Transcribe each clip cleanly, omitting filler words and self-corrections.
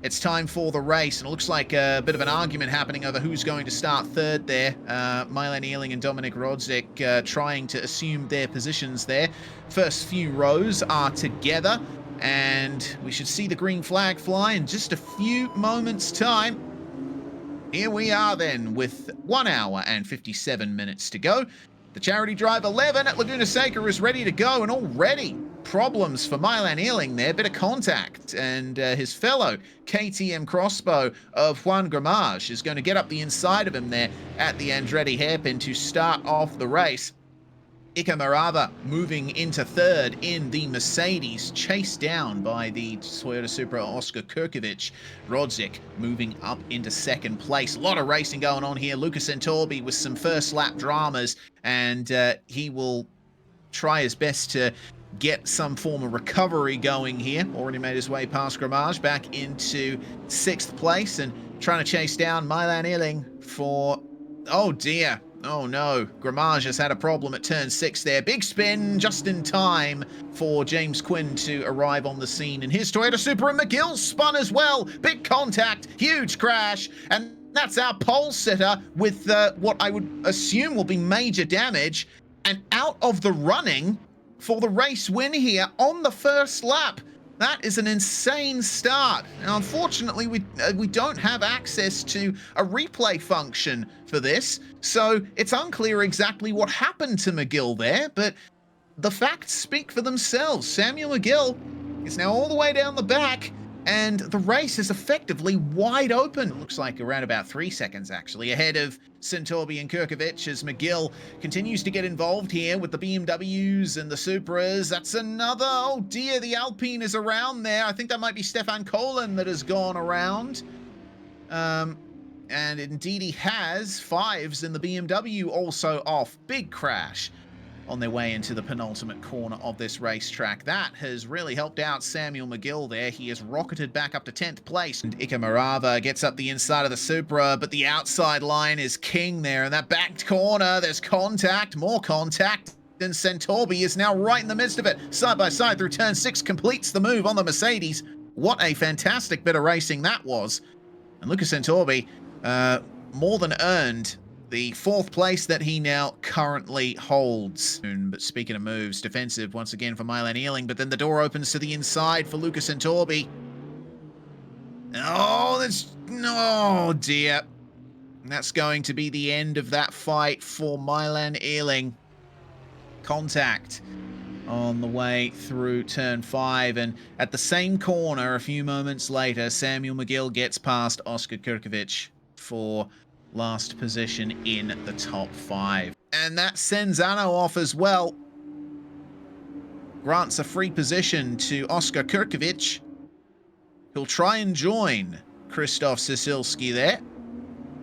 It's time for the race, and it looks like a bit of an argument happening over who's going to start third there. Milan Ealing and Dominic Rodzik trying to assume their positions there. First few rows are together, and we should see the green flag fly in just a few moments' time. Here we are then, with 1 hour and 57 minutes to go. The Charity Drive 11 at Laguna Seca is ready to go, and already problems for Milan Ealing there. Bit of contact, and his fellow KTM crossbow of Juan Gramage is going to get up the inside of him there at the Andretti hairpin to start off the race. Iker Marava moving into third in the Mercedes, chased down by the Toyota Supra Oscar Kirkovic. Rodzik moving up into second place. A lot of racing going on here. Lucas Entorbi with some first lap dramas, and he will try his best to get some form of recovery going here. Already made his way past Gramage back into sixth place and trying to chase down Milan Ealing for... oh dear. Oh no, Gramage has had a problem at turn 6 there. Big spin just in time for James Quinn to arrive on the scene. And his Toyota Supra, and McGill spun as well. Big contact, huge crash, and that's our pole sitter with what I would assume will be major damage, and out of the running for the race win here on the first lap. That is an insane start. Now, unfortunately, we don't have access to a replay function for this, so it's unclear exactly what happened to McGill there, but the facts speak for themselves. Samuel McGill is now all the way down the back, and the race is effectively wide open. Looks like around about 3 seconds, actually, ahead of Entorbi and Kirkovic, as McGill continues to get involved here with the BMWs and the Supras. That's another... oh dear, the Alpine is around there. I think that might be Stefan Colin that has gone around. And indeed he has. Fives in the BMW also off. Big crash on their way into the penultimate corner of this racetrack. That has really helped out Samuel McGill there. He has rocketed back up to 10th place. And Iker Marava gets up the inside of the Supra, but the outside line is king there. In that back corner, there's contact, more contact. And Entorbi is now right in the midst of it. Side by side through turn 6, completes the move on the Mercedes. What a fantastic bit of racing that was. And Lucas Entorbi more than earned the 4th place that he now currently holds. But speaking of moves, defensive once again for Milan Ealing, but then the door opens to the inside for Lucas Entorbi. Oh, that's... oh dear. That's going to be the end of that fight for Milan Ealing. Contact on the way through turn 5, and at the same corner a few moments later, Samuel McGill gets past Oscar Kirkovic for last position in the top 5. And that sends Anno off as well. Grants a free position to Oscar Kirkovic. He'll try and join Krzysztof Sisilski there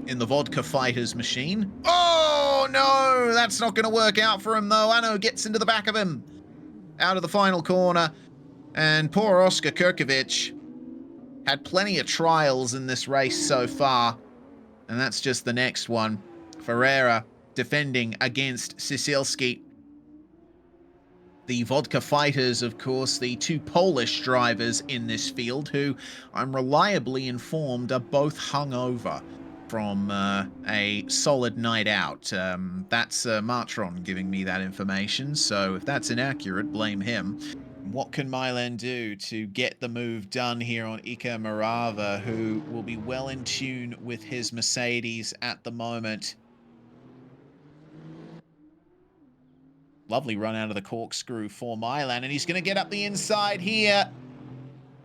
in the Vodka Fighters machine. Oh no, that's not going to work out for him though. Anno gets into the back of him out of the final corner, and poor Oscar Kirkovic had plenty of trials in this race so far. And that's just the next one. Ferreira defending against Sisilski. The Vodka Fighters, of course, the 2 Polish drivers in this field, who I'm reliably informed are both hungover from a solid night out. That's Martron giving me that information, so if that's inaccurate, blame him. What can Milan do to get the move done here on Iker Marava, who will be well in tune with his Mercedes at the moment? Lovely run out of the corkscrew for Milan, and he's going to get up the inside here.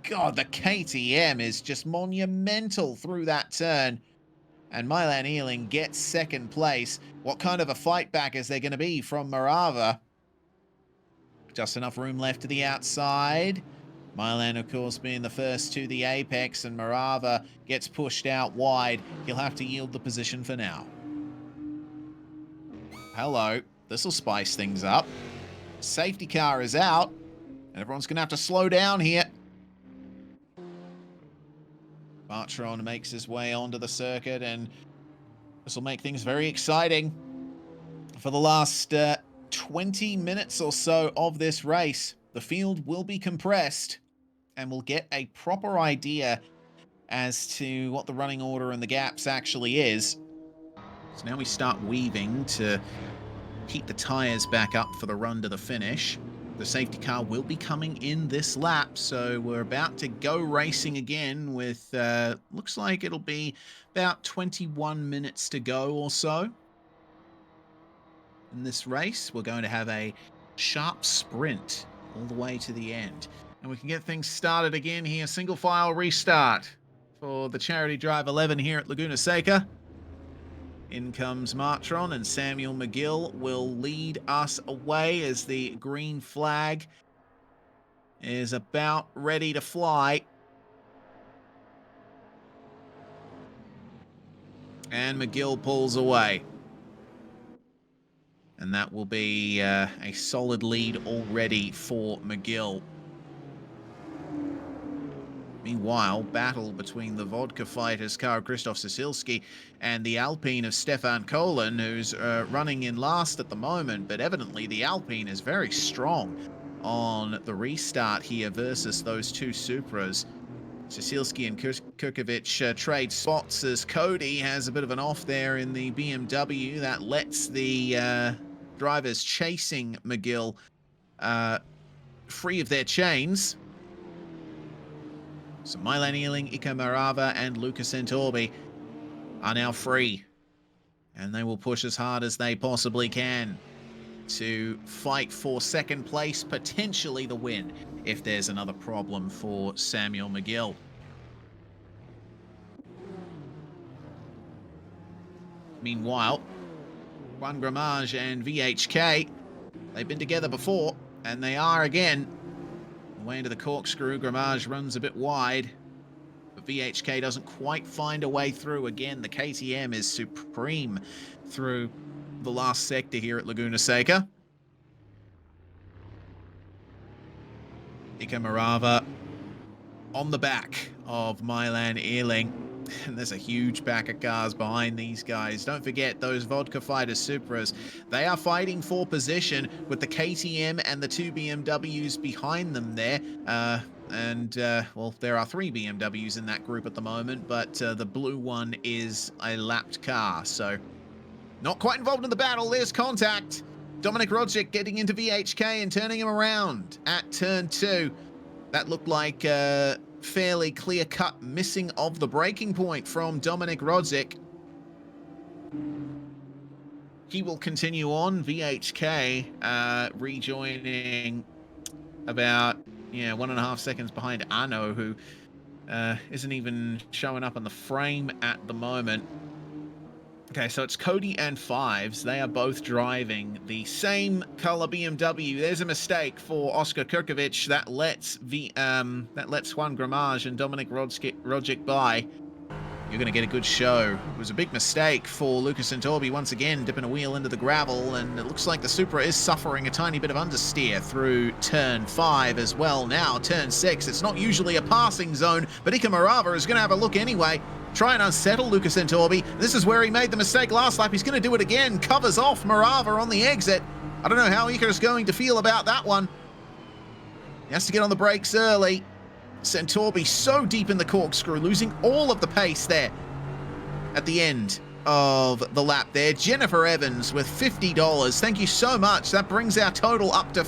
God, the KTM is just monumental through that turn. And Milan Ealing gets 2nd place. What kind of a fight back is there going to be from Marava? Just enough room left to the outside. Milan, of course, being the first to the apex, and Marava gets pushed out wide. He'll have to yield the position for now. Hello. This will spice things up. Safety car is out, and everyone's going to have to slow down here. Bartron makes his way onto the circuit, and this will make things very exciting for the last 20 minutes or so of this race. The field will be compressed, and we'll get a proper idea as to what the running order and the gaps actually is. So now we start weaving to keep the tyres back up for the run to the finish. The safety car will be coming in this lap, so we're about to go racing again with, looks like it'll be about 21 minutes to go or so. In this race, we're going to have a sharp sprint all the way to the end. And we can get things started again here. Single file restart for the Charity Drive 11 here at Laguna Seca. In comes Martron, and Samuel McGill will lead us away as the green flag is about ready to fly. And McGill pulls away. And that will be a solid lead already for McGill. Meanwhile, battle between the Vodka Fighters car of Krzysztof Sisilski and the Alpine of Stefan Kolin, who's running in last at the moment, but evidently the Alpine is very strong on the restart here versus those two Supras. Sisilski and Kukovic trade spots as Cody has a bit of an off there in the BMW. That lets the drivers chasing McGill free of their chains. So Milan Ealing, Ika Marava, and Lucas Entorbi are now free. And they will push as hard as they possibly can to fight for second place, potentially the win, if there's another problem for Samuel McGill. Meanwhile, Juan Gramage and VHK, they've been together before, and they are again. Away into the corkscrew, Gramage runs a bit wide, but VHK doesn't quite find a way through. Again, the KTM is supreme through the last sector here at Laguna Seca. Ika Marava on the back of Milan Ealing. And there's a huge pack of cars behind these guys. Don't forget those Vodka Fighters Supras. They are fighting for position with the KTM and the two BMWs behind them there. Well, there are three BMWs in that group at the moment, but the blue one is a lapped car. So not quite involved in the battle. There's contact. Dominic Rodzik getting into VHK and turning him around at turn 2. That looked like fairly clear-cut missing of the braking point from Dominic Rodzik. He will continue on. VHK rejoining about 1.5 seconds behind Arno, who isn't even showing up on the frame at the moment. Okay, so it's Cody and Fives. They are both driving the same color BMW. There's a mistake for Oscar Kurkovic that lets Juan Gramage and Dominic Rodzik by. You're going to get a good show. It was a big mistake for Lucas Entorbi once again, dipping a wheel into the gravel, and it looks like the Supra is suffering a tiny bit of understeer through turn 5 as well. Now, turn 6, it's not usually a passing zone, but Ika Marava is going to have a look anyway. Try and unsettle Lucas Entorbi. This is where he made the mistake last lap. He's going to do it again. Covers off Marava on the exit. I don't know how Ika is going to feel about that one. He has to get on the brakes early. Entorbi so deep in the corkscrew, losing all of the pace there at the end of the lap there. Jennifer Evans with $50. Thank you so much. That brings our total up to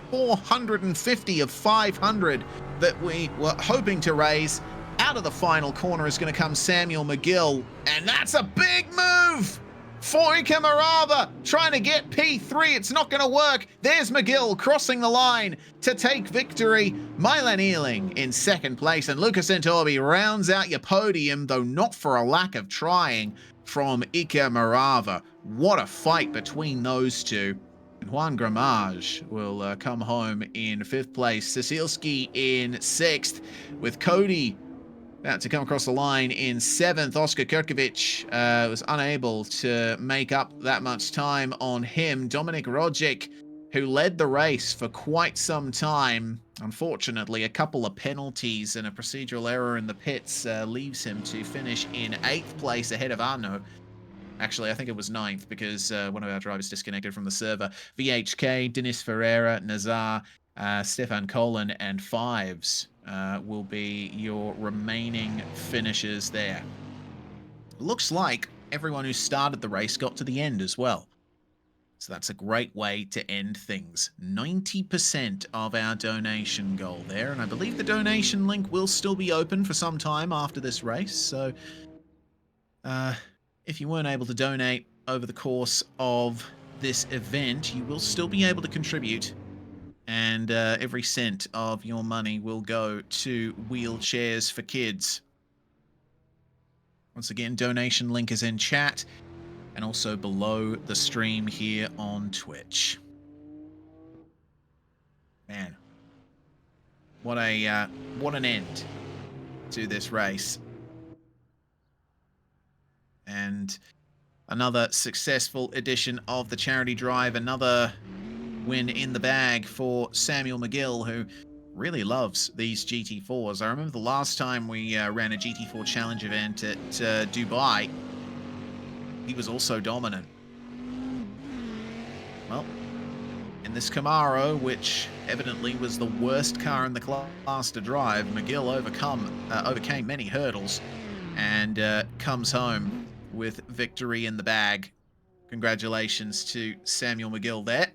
450 of 500 that we were hoping to raise. Out of the final corner is going to come Samuel McGill, and that's a big move for Ika Marava, trying to get P3. It's not going to work. There's McGill crossing the line to take victory. Milan Ealing in second place, and Lucas Entorbi rounds out your podium, though not for a lack of trying from Ika Marava. What a fight between those two. And Juan Gramage will come home in 5th place. Sisilski in 6th, with Cody about to come across the line in 7th. Oscar Kurkovic was unable to make up that much time on him. Dominic Rodzik, who led the race for quite some time, unfortunately, a couple of penalties and a procedural error in the pits leaves him to finish in 8th place ahead of Arno. Actually, I think it was 9th because one of our drivers disconnected from the server. VHK, Denis Ferreira, Nazar, Stefan Kolin, and Fives will be your remaining finishers there. Looks like everyone who started the race got to the end as well. So that's a great way to end things. 90% of our donation goal there, and I believe the donation link will still be open for some time after this race, so if you weren't able to donate over the course of this event, you will still be able to contribute, and every cent of your money will go to Wheelchairs for Kids. Once again, donation link is in chat and also below the stream here on Twitch. Man, what an end to this race. And another successful edition of the charity drive, another win in the bag for Samuel McGill, who really loves these GT4s. I remember the last time we ran a GT4 challenge event at Dubai, he was also dominant. Well, in this Camaro, which evidently was the worst car in the class to drive, McGill overcame many hurdles and comes home with victory in the bag. Congratulations to Samuel McGill there.